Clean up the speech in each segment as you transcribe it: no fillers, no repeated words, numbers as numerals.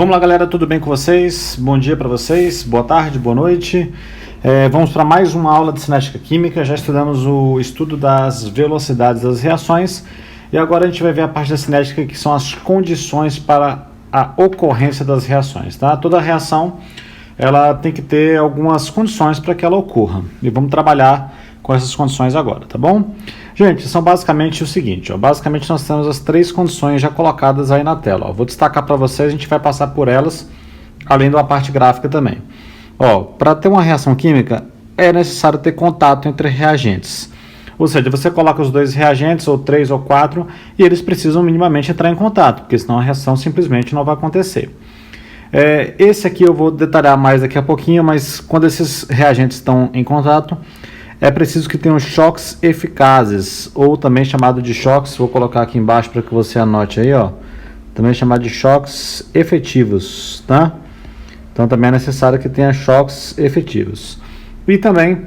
Vamos lá, galera, tudo bem com vocês? Bom dia para vocês, boa tarde, boa noite. Vamos para mais uma aula de cinética química. Já estudamos o estudo das velocidades das reações e agora a gente vai ver a parte da cinética, que são as condições para a ocorrência das reações, tá? Toda reação ela tem que ter algumas condições para que ela ocorra e vamos trabalhar com essas condições agora, tá bom? Gente, são basicamente o seguinte, ó, basicamente nós temos as três condições já colocadas aí na tela, ó. Vou destacar para vocês, a gente vai passar por elas, além da parte gráfica também. Para ter uma reação química, é necessário ter contato entre reagentes. Ou seja, você coloca os dois reagentes, ou três ou quatro, e eles precisam minimamente entrar em contato, porque senão a reação simplesmente não vai acontecer. Esse aqui eu vou detalhar mais daqui a pouquinho, mas quando esses reagentes estão em contato, é preciso que tenham choques eficazes, ou também chamado de choques, vou colocar aqui embaixo para que você anote aí, ó, também chamado de choques efetivos, tá? Então também é necessário que tenha choques efetivos. E também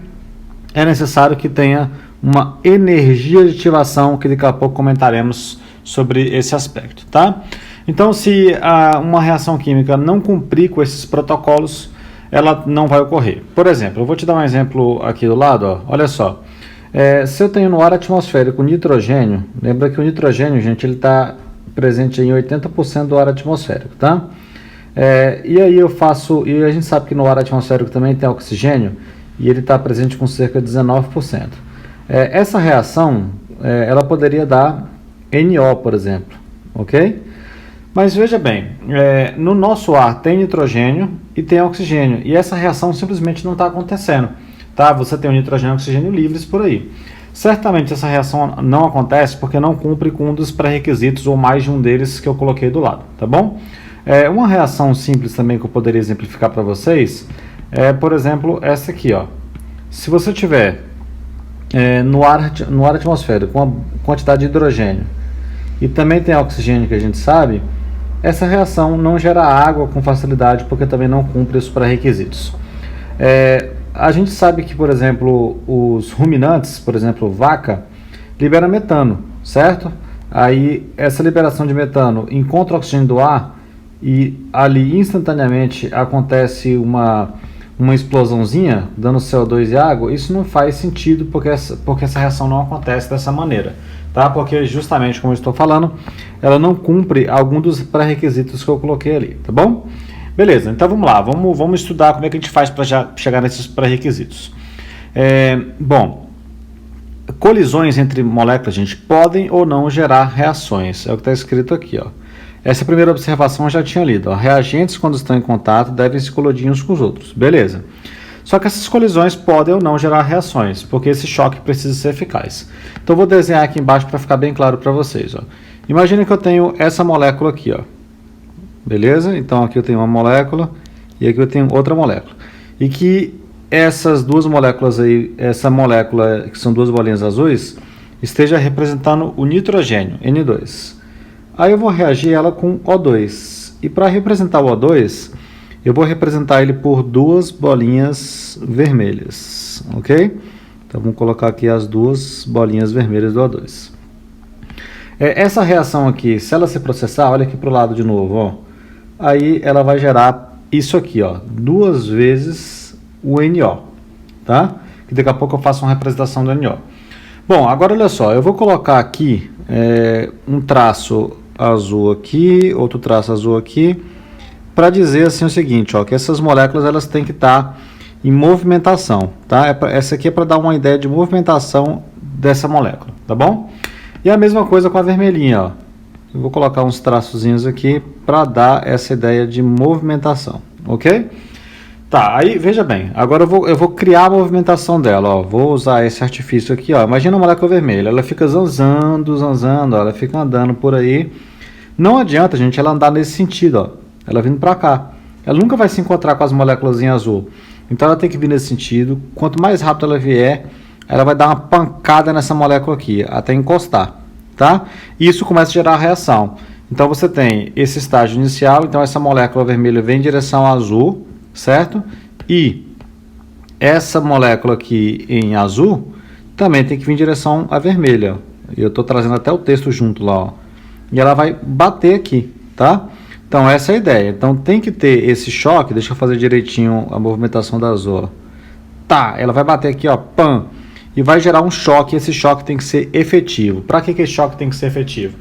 é necessário que tenha uma energia de ativação, que daqui a pouco comentaremos sobre esse aspecto, tá? Então, se uma reação química não cumprir com esses protocolos, ela não vai ocorrer. Por exemplo, eu vou te dar um exemplo aqui do lado, ó. Olha só. Se eu tenho no ar atmosférico nitrogênio, lembra que o nitrogênio, gente, ele está presente em 80% do ar atmosférico, tá? E aí e a gente sabe que no ar atmosférico também tem oxigênio, e ele está presente com cerca de 19%. Essa reação, ela poderia dar NO, por exemplo, ok? Mas veja bem, no nosso ar tem nitrogênio e tem oxigênio, e essa reação simplesmente não está acontecendo, tá? Você tem o nitrogênio e o oxigênio livres por aí. Certamente essa reação não acontece porque não cumpre com um dos pré-requisitos ou mais de um deles que eu coloquei do lado, tá bom? Uma reação simples também que eu poderia exemplificar para vocês por exemplo, essa aqui, ó. Se você tiver no ar atmosférico com uma quantidade de hidrogênio e também tem oxigênio, que a gente sabe, essa reação não gera água com facilidade porque também não cumpre os pré-requisitos. A gente sabe que, por exemplo, os ruminantes, por exemplo, vaca, libera metano, certo? Aí essa liberação de metano encontra o oxigênio do ar e ali instantaneamente acontece uma explosãozinha, dando CO2 e água. Isso não faz sentido porque essa reação não acontece dessa maneira, tá? Porque justamente como eu estou falando, ela não cumpre algum dos pré-requisitos que eu coloquei ali, tá bom? Beleza, então vamos lá, vamos estudar como é que a gente faz para já chegar nesses pré-requisitos. Bom, colisões entre moléculas, gente, podem ou não gerar reações, é o que está escrito aqui, ó. Essa primeira observação eu já tinha lido, ó. Reagentes, quando estão em contato, devem se colidir uns com os outros, beleza. Só que essas colisões podem ou não gerar reações, porque esse choque precisa ser eficaz. Então eu vou desenhar aqui embaixo para ficar bem claro para vocês, ó. Imagina que eu tenho essa molécula aqui, ó. Beleza? Então aqui eu tenho uma molécula e aqui eu tenho outra molécula. E que essas duas moléculas aí, essa molécula, que são duas bolinhas azuis, esteja representando o nitrogênio, N2. Aí eu vou reagir ela com O2. E para representar o O2, eu vou representar ele por duas bolinhas vermelhas, ok? Então vamos colocar aqui as duas bolinhas vermelhas do O2. Essa reação aqui, se ela se processar, olha aqui para o lado de novo, ó. Aí ela vai gerar isso aqui, ó, duas vezes o NO, tá? Que daqui a pouco eu faço uma representação do NO. Bom, agora olha só, eu vou colocar aqui um traço azul aqui, outro traço azul aqui, para dizer assim o seguinte, ó, que essas moléculas elas têm que estar em movimentação, tá? Essa aqui é para dar uma ideia de movimentação dessa molécula, tá bom? E a mesma coisa com a vermelhinha, ó. Eu vou colocar uns traçozinhos aqui para dar essa ideia de movimentação, ok? Tá, aí veja bem, agora eu vou criar a movimentação dela, ó. Vou usar esse artifício aqui, ó. Imagina a molécula vermelha, ela fica zanzando, ó, ela fica andando por aí. Não adianta, gente, ela andar nesse sentido, ó. Ela vindo para cá. Ela nunca vai se encontrar com as moléculas em azul. Então ela tem que vir nesse sentido. Quanto mais rápido ela vier, ela vai dar uma pancada nessa molécula aqui, até encostar, tá? E isso começa a gerar a reação. Então você tem esse estágio inicial, então essa molécula vermelha vem em direção ao azul, certo? E essa molécula aqui em azul também tem que vir em direção à vermelha. Eu estou trazendo até o texto junto lá, ó. E ela vai bater aqui, tá? Então essa é a ideia. Então tem que ter esse choque. Deixa eu fazer direitinho a movimentação da azul. Tá, ela vai bater aqui, ó, pam, e vai gerar um choque. Esse choque tem que ser efetivo. Para que esse choque tem que ser efetivo?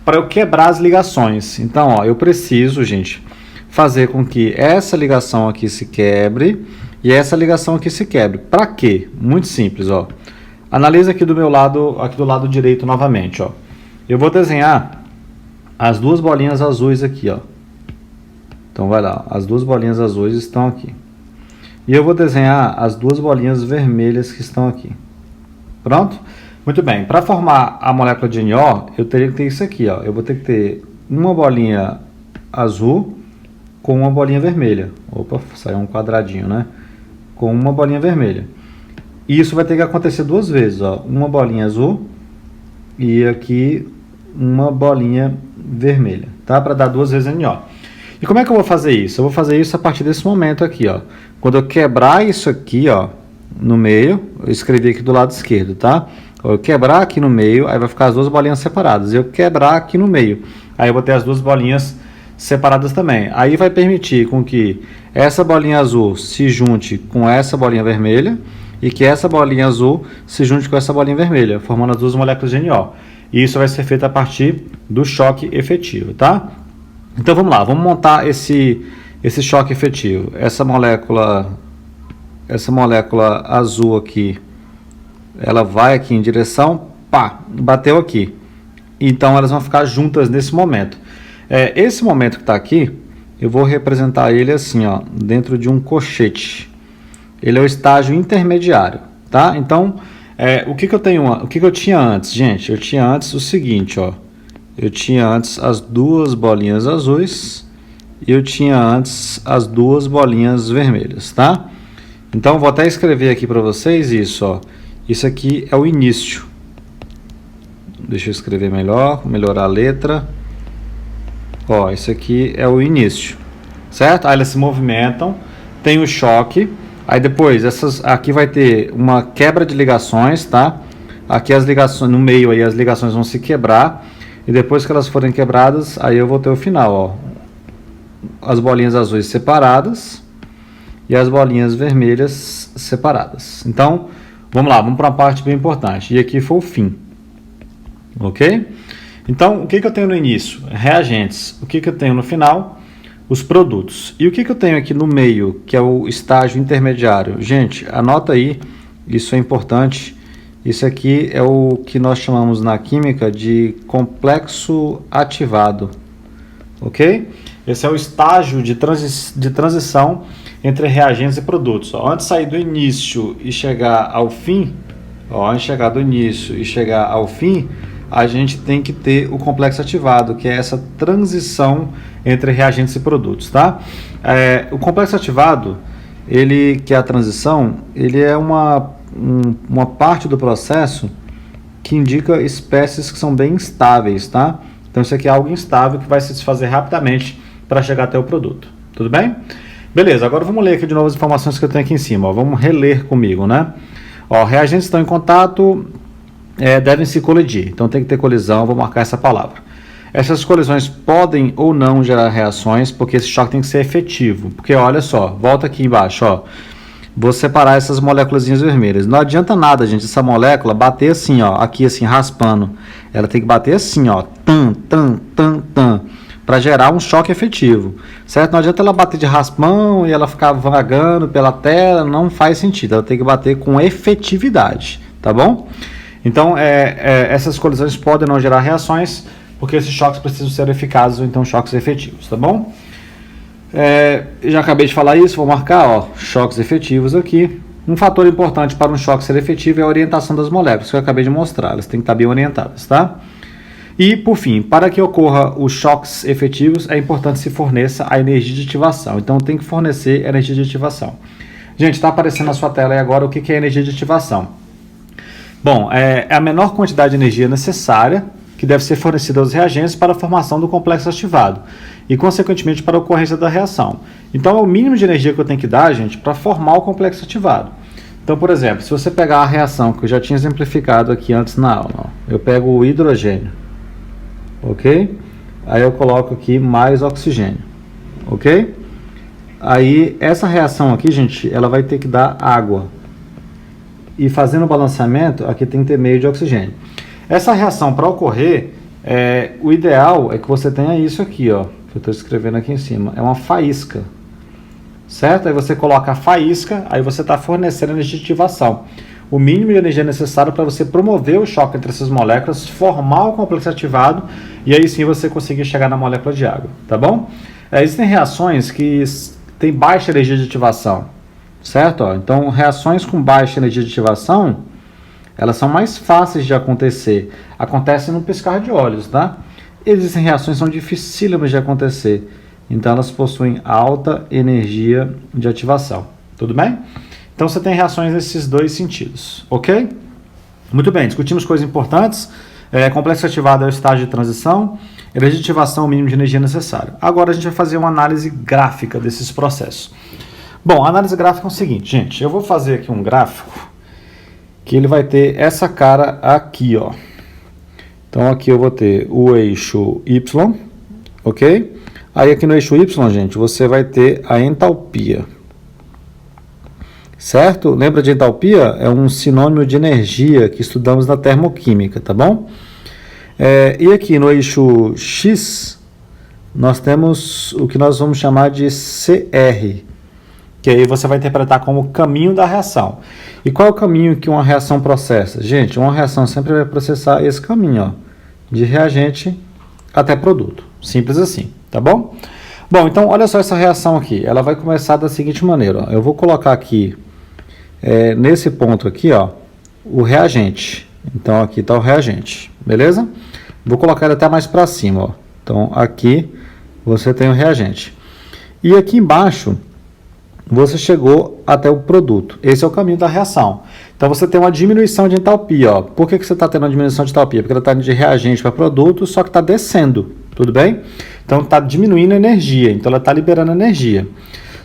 Para eu quebrar as ligações. Então, ó, eu preciso, gente, fazer com que essa ligação aqui se quebre e essa ligação aqui se quebre. Para quê? Muito simples, ó. Analisa aqui do meu lado, aqui do lado direito novamente, ó. Eu vou desenhar as duas bolinhas azuis aqui, ó. Então vai lá, as duas bolinhas azuis estão aqui. E eu vou desenhar as duas bolinhas vermelhas que estão aqui. Pronto? Muito bem. Para formar a molécula de NO, eu teria que ter isso aqui, ó. Eu vou ter que ter uma bolinha azul com uma bolinha vermelha. Opa, saiu um quadradinho, né? Com uma bolinha vermelha. E isso vai ter que acontecer duas vezes, ó. Uma bolinha azul e aqui uma bolinha vermelha, tá? Para dar duas vezes NO. E como é que eu vou fazer isso? Eu vou fazer isso a partir desse momento aqui, ó. Quando eu quebrar isso aqui, ó, no meio, eu escrevi aqui do lado esquerdo, tá? Eu quebrar aqui no meio, aí vai ficar as duas bolinhas separadas. Eu quebrar aqui no meio, aí eu vou ter as duas bolinhas separadas também. Aí vai permitir com que essa bolinha azul se junte com essa bolinha vermelha e que essa bolinha azul se junte com essa bolinha vermelha, formando as duas moléculas de NO. E isso vai ser feito a partir do choque efetivo, tá? Então vamos lá, vamos montar esse choque efetivo. Essa molécula azul aqui, ela vai aqui em direção, pá, bateu aqui. Então elas vão ficar juntas nesse momento. Esse momento que está aqui, eu vou representar ele assim, ó, dentro de um colchete. Ele é o estágio intermediário, tá? Então, o que eu tinha antes, gente? Eu tinha antes o seguinte, ó. Eu tinha antes as duas bolinhas azuis e eu tinha antes as duas bolinhas vermelhas, tá? Então, vou até escrever aqui para vocês isso, ó. Isso aqui é o início. Deixa eu escrever melhor, melhorar a letra. Ó, isso aqui é o início, certo? Aí elas se movimentam, tem o choque. Aí depois, aqui vai ter uma quebra de ligações, tá? Aqui as ligações, no meio aí as ligações vão se quebrar. E depois que elas forem quebradas, aí eu vou ter o final, ó. As bolinhas azuis separadas e as bolinhas vermelhas separadas. Então, vamos lá, vamos para uma parte bem importante. E aqui foi o fim. Ok? Então, o que eu tenho no início? Reagentes. O que eu tenho no final? Os produtos. E o que eu tenho aqui no meio, que é o estágio intermediário? Gente, anota aí, isso é importante. Isso aqui é o que nós chamamos na química de complexo ativado, ok? Esse é o estágio de transição entre reagentes e produtos. Ó, antes de sair do início e chegar ao fim, antes de chegar do início e chegar ao fim, a gente tem que ter o complexo ativado, que é essa transição entre reagentes e produtos, tá? O complexo ativado, ele, que é a transição, ele é uma parte do processo que indica espécies que são bem instáveis, tá? Então isso aqui é algo instável que vai se desfazer rapidamente para chegar até o produto. Tudo bem? Beleza, agora vamos ler aqui de novo as informações que eu tenho aqui em cima. Ó. Vamos reler comigo, né? Ó, reagentes estão em contato, devem se colidir. Então tem que ter colisão, vou marcar essa palavra. Essas colisões podem ou não gerar reações, porque esse choque tem que ser efetivo. Porque olha só, volta aqui embaixo, ó. Vou separar essas moléculas vermelhas. Não adianta nada, gente, essa molécula bater assim, ó, aqui assim, raspando. Ela tem que bater assim, ó, para gerar um choque efetivo, certo? Não adianta ela bater de raspão e ela ficar vagando pela tela, não faz sentido. Ela tem que bater com efetividade, tá bom? Então, essas colisões podem não gerar reações, porque esses choques precisam ser eficazes ou então choques efetivos, tá bom? Já acabei de falar isso, vou marcar, ó, choques efetivos aqui. Um fator importante para um choque ser efetivo é a orientação das moléculas, que eu acabei de mostrar. Elas têm que estar bem orientadas, tá? E, por fim, para que ocorra os choques efetivos, é importante se forneça a energia de ativação. Então, tem que fornecer energia de ativação. Gente, está aparecendo na sua tela aí agora o que é energia de ativação. Bom, é a menor quantidade de energia necessária que deve ser fornecida aos reagentes para a formação do complexo ativado e, consequentemente, para a ocorrência da reação. Então, é o mínimo de energia que eu tenho que dar, gente, para formar o complexo ativado. Então, por exemplo, se você pegar a reação que eu já tinha exemplificado aqui antes na aula, ó, eu pego o hidrogênio, ok? Aí eu coloco aqui mais oxigênio, ok? Aí essa reação aqui, gente, ela vai ter que dar água. E fazendo o balanceamento, aqui tem que ter meio de oxigênio. Essa reação, para ocorrer, o ideal é que você tenha isso aqui, ó, que eu estou escrevendo aqui em cima. É uma faísca, certo? Aí você coloca a faísca, aí você está fornecendo energia de ativação. O mínimo de energia necessário para você promover o choque entre essas moléculas, formar o complexo ativado, e aí sim você conseguir chegar na molécula de água, tá bom? Existem reações que têm baixa energia de ativação, certo? Então, reações com baixa energia de ativação, elas são mais fáceis de acontecer. Acontecem no piscar de olhos, tá? Existem reações que são dificílimas de acontecer. Então, elas possuem alta energia de ativação. Tudo bem? Então, você tem reações nesses dois sentidos, ok? Muito bem, discutimos coisas importantes. Complexo ativado é o estágio de transição. Energia de ativação é o mínimo de energia necessário. Agora, a gente vai fazer uma análise gráfica desses processos. Bom, a análise gráfica é o seguinte, gente. Eu vou fazer aqui um gráfico que ele vai ter essa cara aqui, ó. Então, aqui eu vou ter o eixo Y, ok? Aí, aqui no eixo Y, gente, você vai ter a entalpia. Certo? Lembra de entalpia? É um sinônimo de energia que estudamos na termoquímica, tá bom? E aqui no eixo X, nós temos o que nós vamos chamar de CR, que aí você vai interpretar como o caminho da reação. E qual é o caminho que uma reação processa? Gente, uma reação sempre vai processar esse caminho, ó, de reagente até produto. Simples assim, tá bom? Bom, então olha só essa reação aqui. Ela vai começar da seguinte maneira, ó. Eu vou colocar aqui, nesse ponto aqui, ó, o reagente. Então aqui está o reagente, beleza? Vou colocar ele até mais para cima, ó. Então aqui você tem o reagente. E aqui embaixo você chegou até o produto. Esse é o caminho da reação. Então você tem uma diminuição de entalpia, ó. Por que você está tendo uma diminuição de entalpia? Porque ela está indo de reagente para produto, só que está descendo, tudo bem? Então está diminuindo a energia, então ela está liberando energia.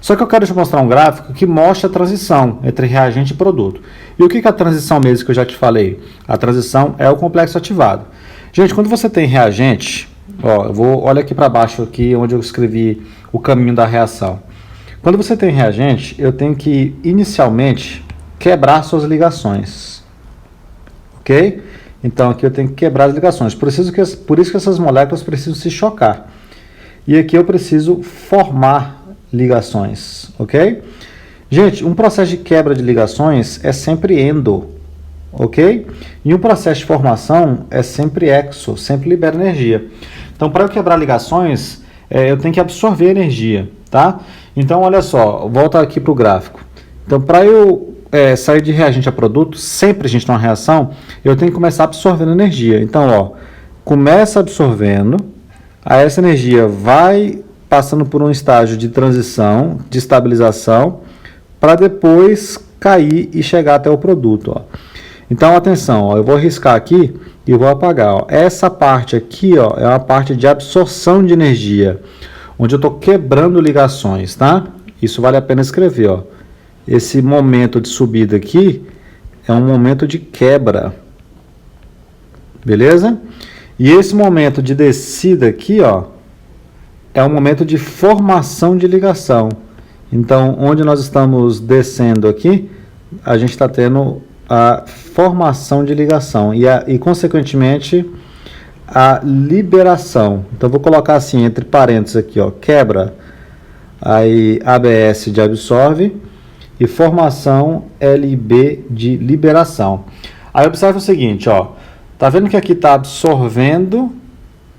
Só que eu quero te mostrar um gráfico que mostra a transição entre reagente e produto. E o que é a transição mesmo que eu já te falei? A transição é o complexo ativado. Gente, quando você tem reagente, ó, olha aqui para baixo, aqui onde eu escrevi o caminho da reação. Quando você tem reagente, eu tenho que inicialmente quebrar suas ligações. Ok? Então aqui eu tenho que quebrar as ligações. Por isso que essas moléculas precisam se chocar. E aqui eu preciso formar ligações, ok? Gente, um processo de quebra de ligações é sempre endo, ok? E um processo de formação é sempre exo, sempre libera energia. Então, para eu quebrar ligações, eu tenho que absorver energia, tá? Então, olha só, volta aqui para o gráfico. Então, para eu sair de reagente a produto, sempre a gente tem uma reação, eu tenho que começar absorvendo energia. Então, ó, começa absorvendo, aí essa energia vai passando por um estágio de transição, de estabilização, para depois cair e chegar até o produto, ó. Então, atenção, ó, eu vou riscar aqui e vou apagar, ó. Essa parte aqui, ó, é uma parte de absorção de energia, onde eu estou quebrando ligações, tá? Isso vale a pena escrever, ó. Esse momento de subida aqui é um momento de quebra, beleza? E esse momento de descida aqui, ó, é um momento de formação de ligação. Então, onde nós estamos descendo aqui, a gente está tendo a formação de ligação e consequentemente, a liberação. Então, vou colocar assim, entre parênteses aqui, ó, quebra, aí ABS de absorve e formação LB de liberação. Aí, observe o seguinte, ó, tá vendo que aqui está absorvendo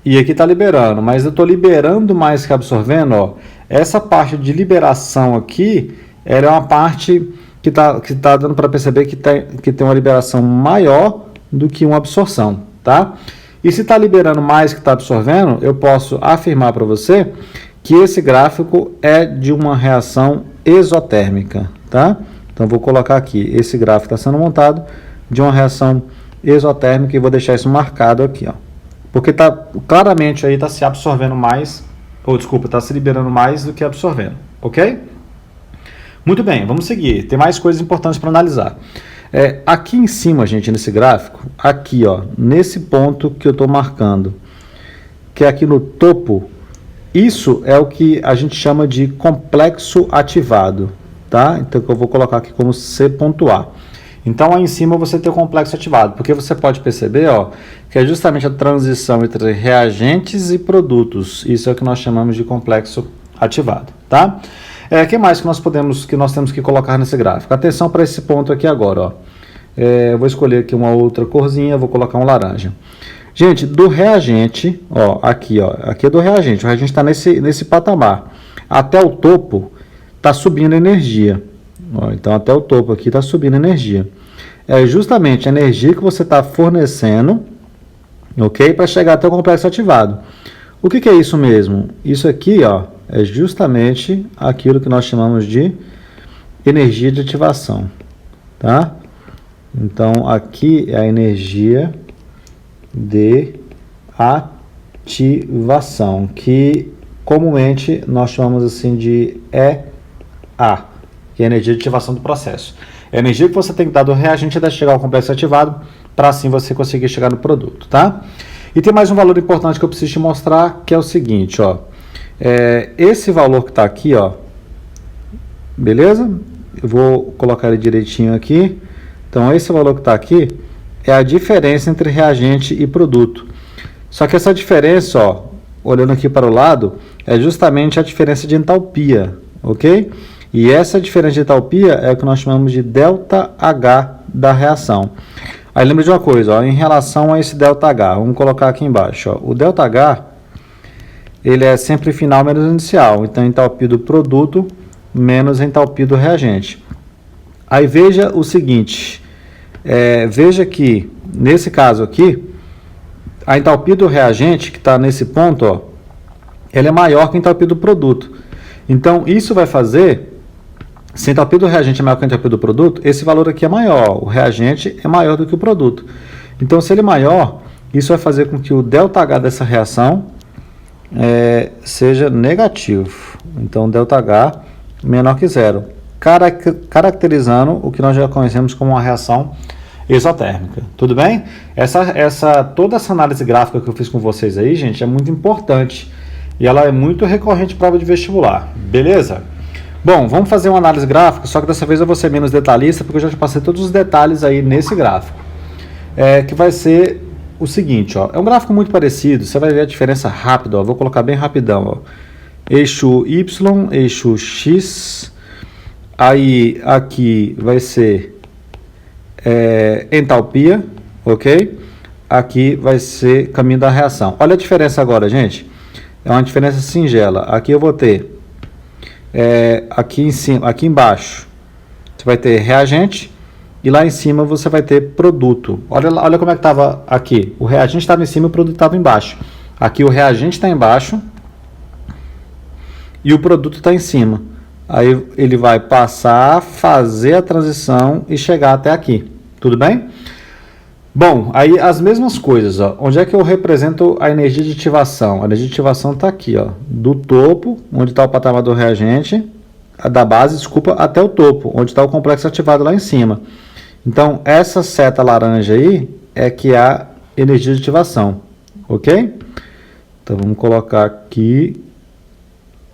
e aqui está liberando, mas eu estou liberando mais que absorvendo, ó. Essa parte de liberação aqui, ela é uma parte que tá dando para perceber que tem uma liberação maior do que uma absorção, tá? E se está liberando mais que está absorvendo, eu posso afirmar para você que esse gráfico é de uma reação exotérmica, tá? Então, vou colocar aqui, esse gráfico está sendo montado de uma reação exotérmica e vou deixar isso marcado aqui, ó. Porque claramente aí está se absorvendo mais, está se liberando mais do que absorvendo, ok? Muito bem, vamos seguir. Tem mais coisas importantes para analisar. Aqui em cima, gente, nesse gráfico, aqui, ó, nesse ponto que eu estou marcando, que é aqui no topo, isso é o que a gente chama de complexo ativado, tá? Então eu vou colocar aqui como C ponto A. Então aí em cima você tem o complexo ativado, porque você pode perceber, ó, que é justamente a transição entre reagentes e produtos. Isso é o que nós chamamos de complexo ativado, tá? O que mais que nós temos que colocar nesse gráfico? Atenção para esse ponto aqui agora, ó. Eu vou escolher aqui uma outra corzinha, vou colocar um laranja. Gente, do reagente, ó, aqui é do reagente. O reagente está nesse patamar. Até o topo está subindo energia. Ó, então, até o topo aqui está subindo energia. É justamente a energia que você está fornecendo, ok? Para chegar até o complexo ativado. O que é isso mesmo? Isso aqui, ó, é justamente aquilo que nós chamamos de energia de ativação, tá? Então, aqui é a energia de ativação, que comumente nós chamamos assim de EA, que é a energia de ativação do processo. É a energia que você tem que dar do reagente até chegar ao complexo ativado, para assim você conseguir chegar no produto, tá? E tem mais um valor importante que eu preciso te mostrar, que é o seguinte, ó. Esse valor que está aqui, ó, beleza? Eu vou colocar ele direitinho aqui. Então, esse valor que está aqui é a diferença entre reagente e produto. Só que essa diferença, ó, olhando aqui para o lado, é justamente a diferença de entalpia, ok? E essa diferença de entalpia é o que nós chamamos de ΔH da reação. Aí lembra de uma coisa, ó, em relação a esse ΔH, vamos colocar aqui embaixo, ó, o ΔH, ele é sempre final menos inicial, então entalpia do produto menos entalpia do reagente. Aí veja o seguinte, veja que nesse caso aqui, a entalpia do reagente, que está nesse ponto, ó, ele é maior que a entalpia do produto. Então isso vai fazer, se a entalpia do reagente é maior que a entalpia do produto, esse valor aqui é maior, o reagente é maior do que o produto. Então se ele é maior, isso vai fazer com que o ΔH dessa reação seja negativo. Então ΔH menor que zero, caracterizando o que nós já conhecemos como uma reação exotérmica. Tudo bem? Toda essa análise gráfica que eu fiz com vocês aí, gente, é muito importante. E ela é muito recorrente em prova de vestibular. Beleza? Bom, vamos fazer uma análise gráfica, só que dessa vez eu vou ser menos detalhista, porque eu já te passei todos os detalhes aí nesse gráfico. Que vai ser o seguinte, ó. É um gráfico muito parecido, você vai ver a diferença rápido, ó. Vou colocar bem rapidão, ó. Eixo Y, eixo X. Aí aqui vai ser entalpia, ok? Aqui vai ser caminho da reação. Olha a diferença agora, gente. É uma diferença singela. Aqui eu vou ter aqui em cima, aqui embaixo você vai ter reagente e lá em cima você vai ter produto. Olha como é que estava aqui. O reagente estava em cima e o produto estava embaixo. Aqui o reagente está embaixo e o produto está em cima. Aí ele vai passar, fazer a transição e chegar até aqui. Tudo bem? Bom, aí as mesmas coisas, ó. Onde é que eu represento a energia de ativação? A energia de ativação está aqui, ó, do topo, onde está o patamar do reagente, da base, desculpa, até o topo, onde está o complexo ativado lá em cima. Então, essa seta laranja aí é que é a energia de ativação, ok? Então, vamos colocar aqui,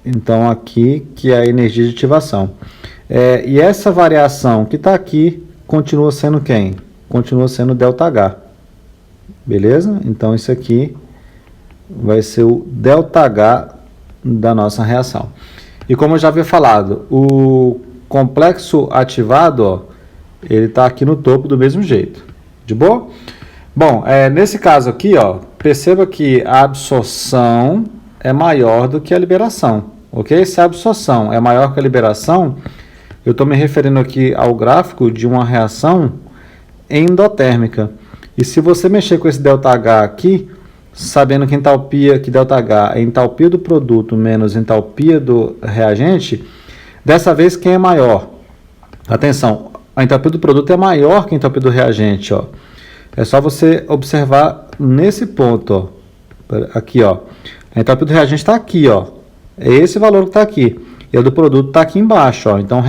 então aqui que é a energia de ativação. E essa variação que está aqui continua sendo quem? Continua sendo ΔH, beleza? Então isso aqui vai ser o ΔH da nossa reação. E como eu já havia falado, o complexo ativado, ó, ele está aqui no topo do mesmo jeito, de boa? Bom, nesse caso aqui, ó, perceba que a absorção é maior do que a liberação, ok? Se a absorção é maior que a liberação, eu estou me referindo aqui ao gráfico de uma reação endotérmica. E se você mexer com esse ΔH aqui, sabendo que que ΔH é entalpia do produto menos entalpia do reagente, dessa vez quem é maior? Atenção, a entalpia do produto é maior que a entalpia do reagente, ó. É só você observar nesse ponto, ó. Aqui, ó. A entalpia do reagente está aqui, ó. É esse valor que está aqui. E a do produto está aqui embaixo, ó. Então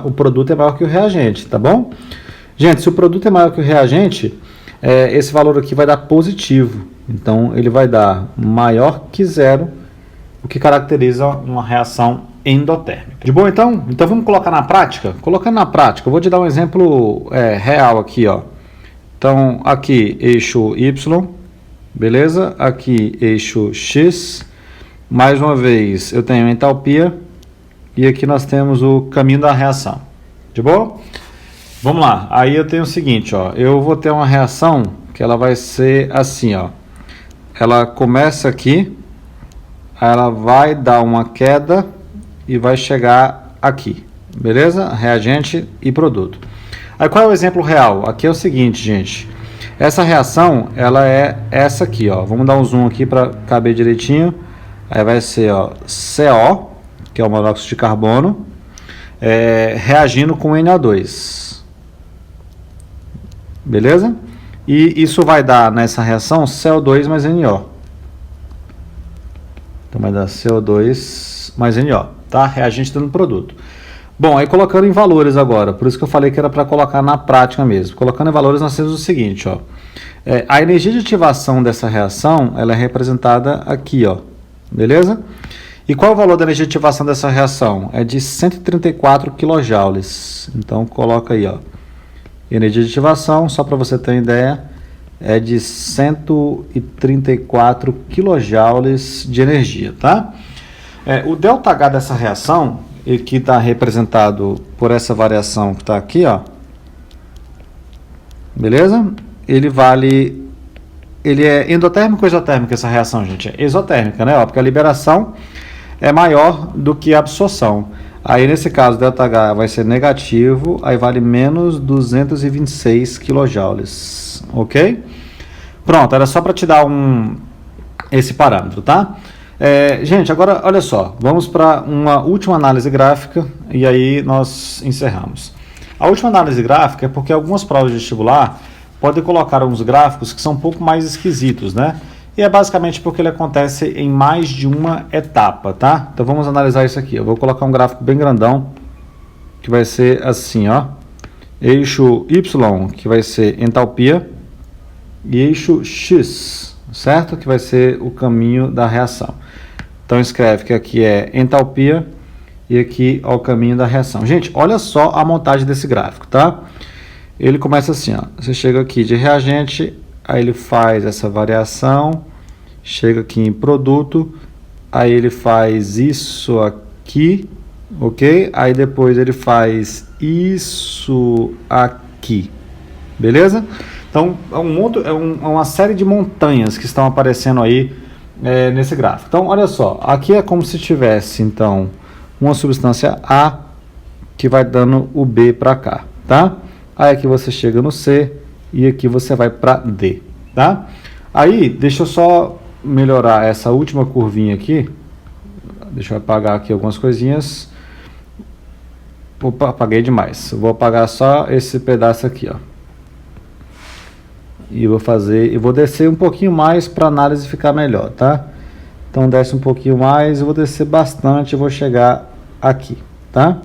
o produto é maior que o reagente, tá bom? Gente, se o produto é maior que o reagente, esse valor aqui vai dar positivo. Então, ele vai dar maior que zero, o que caracteriza uma reação endotérmica. De boa, então? Então, vamos colocar na prática? Colocando na prática, eu vou te dar um exemplo real aqui, ó. Então, aqui, eixo Y, beleza? Aqui, eixo X. Mais uma vez, eu tenho entalpia. E aqui nós temos o caminho da reação. De boa? Vamos lá. Aí eu tenho o seguinte, ó. Eu vou ter uma reação que ela vai ser assim, ó. Ela começa aqui, ela vai dar uma queda e vai chegar aqui. Beleza? Reagente e produto. Aí qual é o exemplo real? Aqui é o seguinte, gente. Essa reação, ela é essa aqui, ó. Vamos dar um zoom aqui para caber direitinho. Aí vai ser, ó, CO, que é o monóxido de carbono, reagindo com NO2. Beleza? E isso vai dar nessa reação CO2 mais NO. Então vai dar CO2 mais NO, tá? Reagente dando produto. Bom, aí colocando em valores agora, por isso que eu falei que era para colocar na prática mesmo. Colocando em valores, nós temos o seguinte, ó. A energia de ativação dessa reação, ela é representada aqui, ó. Beleza? E qual é o valor da energia de ativação dessa reação? É de 134 kJ. Então, coloca aí, ó. Energia de ativação, só para você ter uma ideia, é de 134 kJ de energia, tá? O ΔH dessa reação, que está representado por essa variação que está aqui, ó. Beleza? Ele é endotérmico ou exotérmico essa reação, gente? É exotérmica, né? Ó, porque a liberação é maior do que a absorção. Aí, nesse caso, ΔH vai ser negativo, aí vale menos 226 kJ, ok? Pronto, era só para te dar esse parâmetro, tá? Gente, agora, olha só, vamos para uma última análise gráfica e aí nós encerramos. A última análise gráfica é porque algumas provas de vestibular podem colocar alguns gráficos que são um pouco mais esquisitos, né? E é basicamente porque ele acontece em mais de uma etapa, tá? Então vamos analisar isso aqui. Eu vou colocar um gráfico bem grandão, que vai ser assim, ó. Eixo Y, que vai ser entalpia, e eixo X, certo? Que vai ser o caminho da reação. Então escreve que aqui é entalpia e aqui é o caminho da reação. Gente, olha só a montagem desse gráfico, tá? Ele começa assim, ó. Você chega aqui de reagente, aí ele faz essa variação, chega aqui em produto, aí ele faz isso aqui, ok? Aí depois ele faz isso aqui, beleza? Então, é uma série de montanhas que estão aparecendo aí nesse gráfico. Então, olha só, aqui é como se tivesse, então, uma substância A que vai dando o B para cá, tá? Aí aqui você chega no C e aqui você vai para D, tá? Aí, deixa eu só melhorar essa última curvinha aqui. Deixa eu apagar aqui algumas coisinhas. Opa, apaguei demais. Eu vou apagar só esse pedaço aqui, ó. E vou descer um pouquinho mais para a análise ficar melhor, tá? Então desce um pouquinho mais, eu vou descer bastante, eu vou chegar aqui, tá?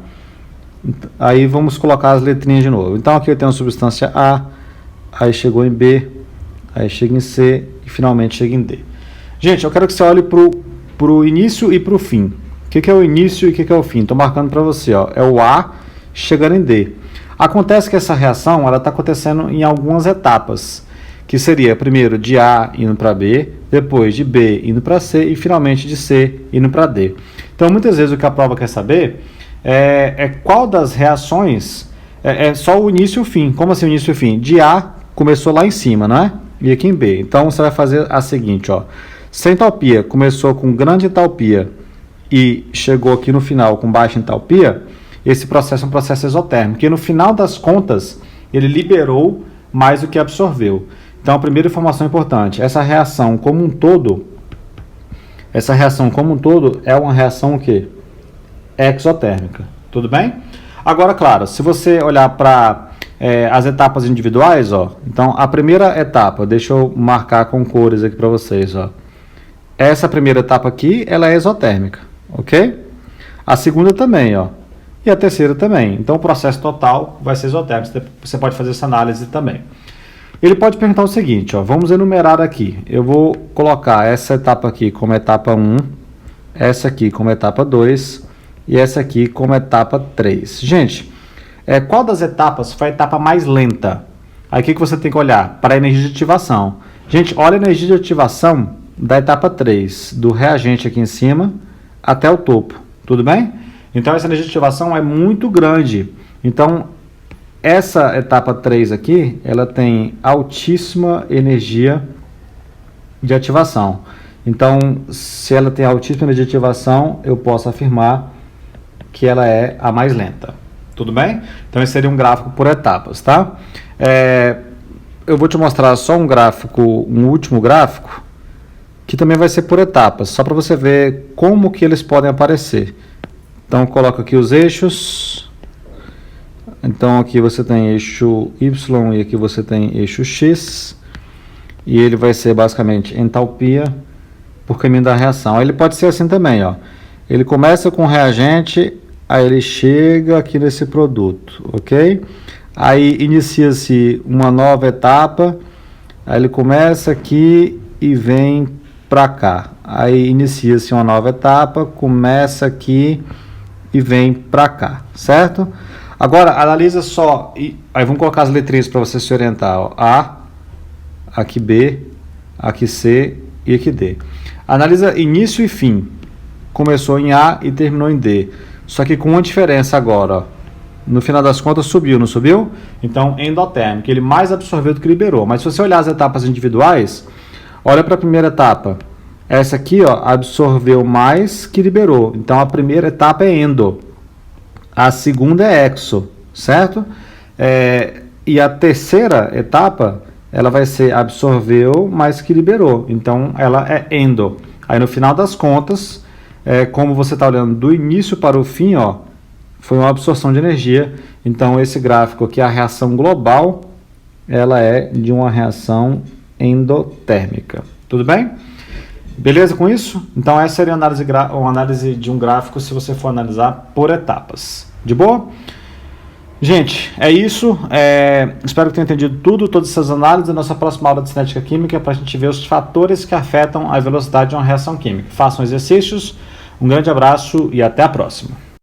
Aí vamos colocar as letrinhas de novo. Então aqui eu tenho a substância A, aí chegou em B, aí chega em C e finalmente chega em D. Gente, eu quero que você olhe pro início e pro fim. O que é o início e o que é o fim? Estou marcando para você, ó. É o A chegando em D. Acontece que essa reação ela está acontecendo em algumas etapas, que seria primeiro de A indo para B, depois de B indo para C e finalmente de C indo para D. Então, muitas vezes o que a prova quer saber é qual das reações é só o início e o fim. Como assim o início e o fim? De A começou lá em cima, não é? E aqui em B. Então, você vai fazer a seguinte, ó. Se a entalpia começou com grande entalpia e chegou aqui no final com baixa entalpia, esse processo é um processo exotérmico, porque no final das contas ele liberou mais do que absorveu. Então a primeira informação importante, essa reação como um todo é uma reação o quê? Exotérmica, tudo bem? Agora, claro, se você olhar para as etapas individuais, ó, então a primeira etapa, deixa eu marcar com cores aqui para vocês, ó. Essa primeira etapa aqui, ela é exotérmica, ok? A segunda também, ó. E a terceira também. Então, o processo total vai ser exotérmico. Você pode fazer essa análise também. Ele pode perguntar o seguinte, ó, vamos enumerar aqui. Eu vou colocar essa etapa aqui como etapa 1, essa aqui como etapa 2 e essa aqui como etapa 3. Gente, qual das etapas foi a etapa mais lenta? Aí o que você tem que olhar? Para a energia de ativação. Gente, olha a energia de ativação da etapa 3, do reagente aqui em cima até o topo. Tudo bem? Então essa energia de ativação é muito grande. Então essa etapa 3 aqui, ela tem altíssima energia de ativação. Então, se ela tem altíssima energia de ativação, eu posso afirmar que ela é a mais lenta. Tudo bem? Então, esse seria um gráfico por etapas, tá? Eu vou te mostrar só um gráfico, um último gráfico, que também vai ser por etapas, só para você ver como que eles podem aparecer. Então, coloco aqui os eixos. Então, aqui você tem eixo Y e aqui você tem eixo X. E ele vai ser basicamente entalpia por caminho da reação. Ele pode ser assim também, ó. Ele começa com reagente, aí ele chega aqui nesse produto, ok? Aí inicia-se uma nova etapa, aí ele começa aqui e vem para cá. Aí inicia-se uma nova etapa, começa aqui e vem para cá, certo? Agora, analisa só, aí vamos colocar as letrinhas para você se orientar, ó. A, aqui B, aqui C e aqui D. Analisa início e fim. Começou em A e terminou em D. Só que com uma diferença agora, ó. No final das contas subiu, não subiu? Então, endotérmico, ele mais absorveu do que liberou. Mas se você olhar as etapas individuais, olha para a primeira etapa. Essa aqui, ó, absorveu mais que liberou. Então, a primeira etapa é endo. A segunda é exo, certo? E a terceira etapa, ela vai ser absorveu mais que liberou. Então, ela é endo. Aí, no final das contas, como você está olhando do início para o fim, ó, foi uma absorção de energia. Então, esse gráfico aqui, a reação global, ela é de uma reação endotérmica. Tudo bem? Beleza com isso? Então, essa seria uma análise de um gráfico se você for analisar por etapas. De boa? Gente, é isso. Espero que tenham entendido tudo, todas essas análises. A nossa próxima aula de cinética química é para a gente ver os fatores que afetam a velocidade de uma reação química. Façam exercícios. Um grande abraço e até a próxima.